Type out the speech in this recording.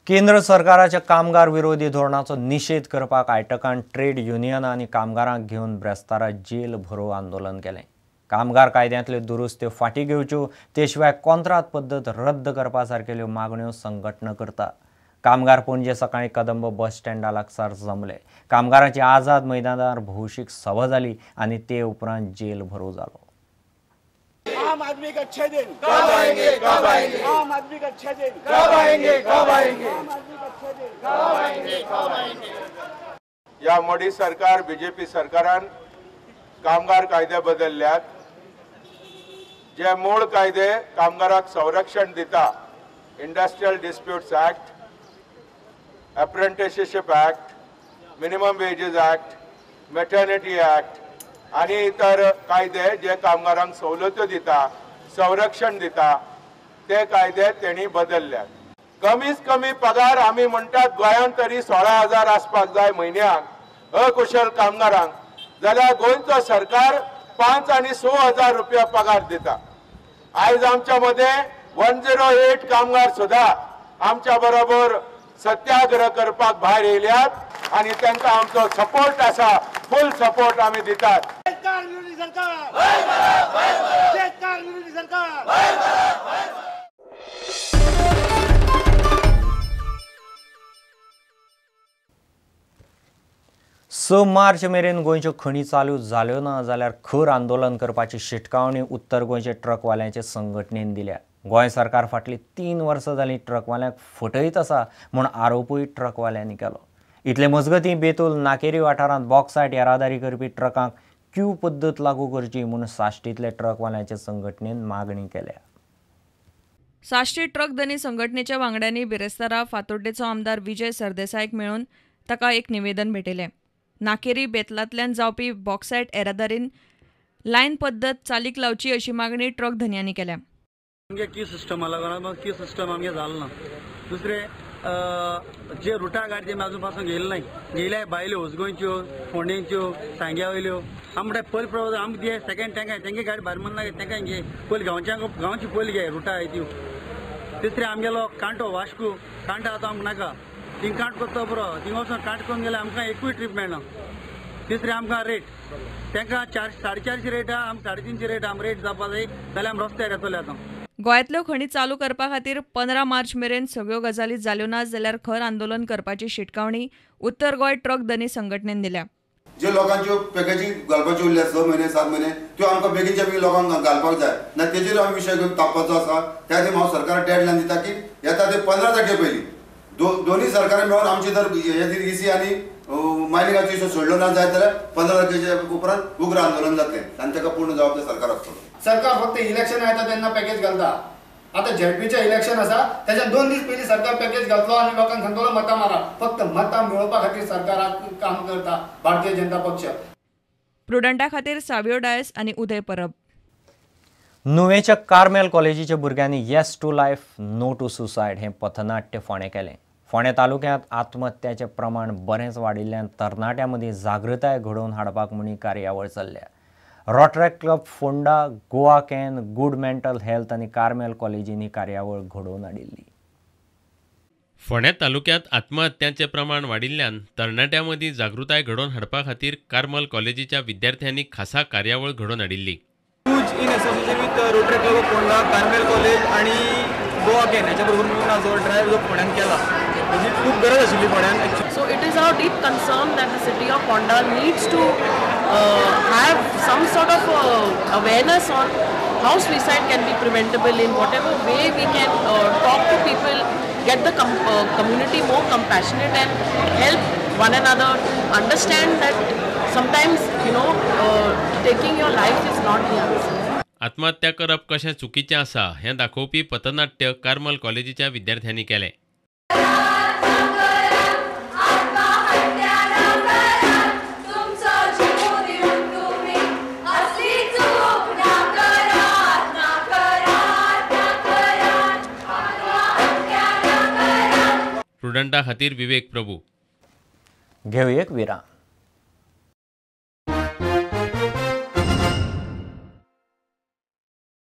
केंद्र सरकाराच्या कामगार विरोधी धोरणाचो निषेध करपाक आयटकान ट्रेड युनियन आणि कामगारांक घेवन ब्रेस्तारा जेल भरो आंदोलन केलें। कामगार कायद्यांतल्यो दुरुस्त्यो फाटीं घेवच्यो ते शिवाय कॉन्ट्राक्ट पद्दत रद्द करपा सारकेल्यो मागण्यो संघटना करता। कामगार पणजे सकाळीं कदंब बस स्टँडा लागसार जमले। कामगारांची आझाद मैदानार भौशीक सभा जाली आणि ते उपरांत जेल भरो जालो। आम आदमी का 6 दिन कब आएंगे, कब आएंगे? आम आदमी का 6 दिन कब आएंगे, कब आएंगे? आम आदमी का 6 दिन कब आएंगे, कब आएंगे? या मोदी सरकार बीजेपी सरकारान कामगार कायदे बदलल्यात। जे मूळ कायदे कामगाराक संरक्षण दिता, industrial disputes act, apprenticeship act, minimum wedges act, maternity act आणि इतर कायदे जे कामगारांक सवलतो दिता, संरक्षण दिता, ते कायदे त्यांनी बदलल्यात। कमीत कमी पगार आम्ही म्हणतात गोंयांत तरी 16,000 आसपास जाय म्हयन्याक अकुशल कामगारांक, जाल्यार गोंयचो सरकार 5 आणि 6,000 रुपया पगार दिता। आयज आमच्या मध्ये 108 कामगार सुद्धा आमच्या बरोबर सत्याग्रह करपाक भायर येयल्यात आणि त्यांना आमचो सपोर्ट आसा, फुल सपोर्ट आम्ही दितात। सरकार विरोधी सरकार, सरकार विरोधी सरकार। 6 मार्च मेरेन गोंयच्यो खणी चालू जाल्यो ना जाल्यार खर आंदोलन करपाची शिटकावणी उत्तर गोंयचे ट्रकवाल्यांचे संघटनेन दिल्या। गोंय सरकार फाटली 3 वर्सां जालीं ट्रकवाल्यांक फटयत आसा म्हूण आरोपूय ट्रकवाल्यांनी केलो। इतले मजगतीं बेतूल नाकेरी वाठारांत बॉक्सायट येरादारी करपी ट्रकांक क्यू पद्दत लागू करची म्हूण साश्टींतले ट्रकवाल्यांचे संघटनेन मागणी केल्या। साश्टी ट्रक धनी संघटनेच्या वांगड्यांनी बिरेस्तारा फातोड्डेचो आमदार विजय सरदेसायक मेळून ताका एक निवेदन भेटयलें। नाकेरी बेतलांतल्यान जावपी बॉक्सायट येरादारीन लायन पद्दत चालीक लावची अशी मागणी ट्रक धन्यांनी केल्या। आमगे की सिस्टम लागला की सिस्टम आमगे जालो ना। दुसरे जे रुटा गाडी ते अजून पासून गेले नाही, गेल्या बायल्यो उसगोंयच्यो, फोंडेंच्यो, सांग्या वयल्यो आमचे पयली प्रवास आमगे सेकंड तेंगे गाडी भायर म्हणना तेंका घे पयली गांवची पयली घे रुटा आय त्यो। तिसरे आमगेलो कांटो वास्को कांटो आतां आमकां नाका, थिंग कांट करता बरो, थिंग वचून कांट करून गेल्यार आमकां एकूय ट्रीप मेळना। तिसरे आमकां रेट तेंकां 450 रेट आहा, आमकां 350 रेट आम रेट जावपा जाय जाल्यार आमी रस्त्यार येतले आतां। गोंयांतल्यो खणी चालू करपा खातीर 15 मार्च मेरेन सगळ्यो गजाली जाल्यो ना जाल्यार खर आंदोलन करपाची शिटकावणी उत्तर गोंय ट्रक धनी संघटनेन दिल्या। जे लोकांच्यो पॅकेजी घालपाच्यो उरल्या 6 महिने 7 महिने त्यो आमकां बेगीनच्या बेगीन लोकांक घालपाक जाय ना, तेजेर आमी विशय घेवन तापपाचो आसा। त्या खातीर हांव सरकाराक डेडलायन दिता की येता ते 15 तारखे पयलीं दोन्ही सरकारां मेळून आमची जर ईसी आनी मायनिंगाचो इशू सोडलो ना जायत जाल्यार 15 तारखेच्या उपरांत उग्र आंदोलन जातलें आनी ताका पूर्ण जबाबदार सरकार आसतलो। सरकार फक्त इलेक्शन येता तेन्ना पॅकेज घालता। आता झेडपीचे इलेक्शन आसा त्याच्या 2 दीस पयलीं सरकार पॅकेज घालतलो आणि लोकांक सांगतलो मतां मारा। फक्त मतां मेळोवपा खातीर सरकार काम करता भारतीय जनता पक्ष। प्रुडंटा खातीर सावियो डायस आणि उदय परब। नुवेच्या कार्मेल कॉलेजीच्या भुरग्यांनी yes to life no to suicide हे पथनाट्य फोंडें केलें। फोंडें तालुक्यांत आत्महत्याचें प्रमाण बरेंच वाडिल्ल्यान तरणाट्यां मदीं जागृताय घडोवन हाडपाक म्हूण कार्यावळ चल्ल्या। Rotaract club Phonda, Goa can, good mental health आणि कार्मेल कॉलेजींनी कार्यावळ घडोवन हाडिल्ली। फोंडें तालुक्यांत आत्महत्यांचें प्रमाण वाडिल्ल्यान तरणाट्यां मदीं जागृताय घडोवन हाडपा खातीर कार्मेल कॉलेजीच्या विद्यार्थ्यांनी खासा कार्यावळ घडोवन हाडिल्ली। In association with rotary club of Phonda, Carmel college आणि गोवा कॅन हेच्या बरोबर मेळून जो ड्रायव्ह जो फोंड्यान केला ताची खूब गरज आशिल्ली फोंड्यान। So it is our deep concern that the city of Fonda needs to have some sort of awareness on how suicide can be preventable in whatever way we can talk to people, get the community more compassionate and help one another to understand that sometimes taking your life is not the answer. आत्महत्या करप कशें चुकीचें आसा हें दाखोवपी पथनाट्य Carmel कॉलेजीच्या विद्यार्थ्यांनी केलें। प्रुडंटा खातीर विवेक प्रभू। घेऊ एक विराम।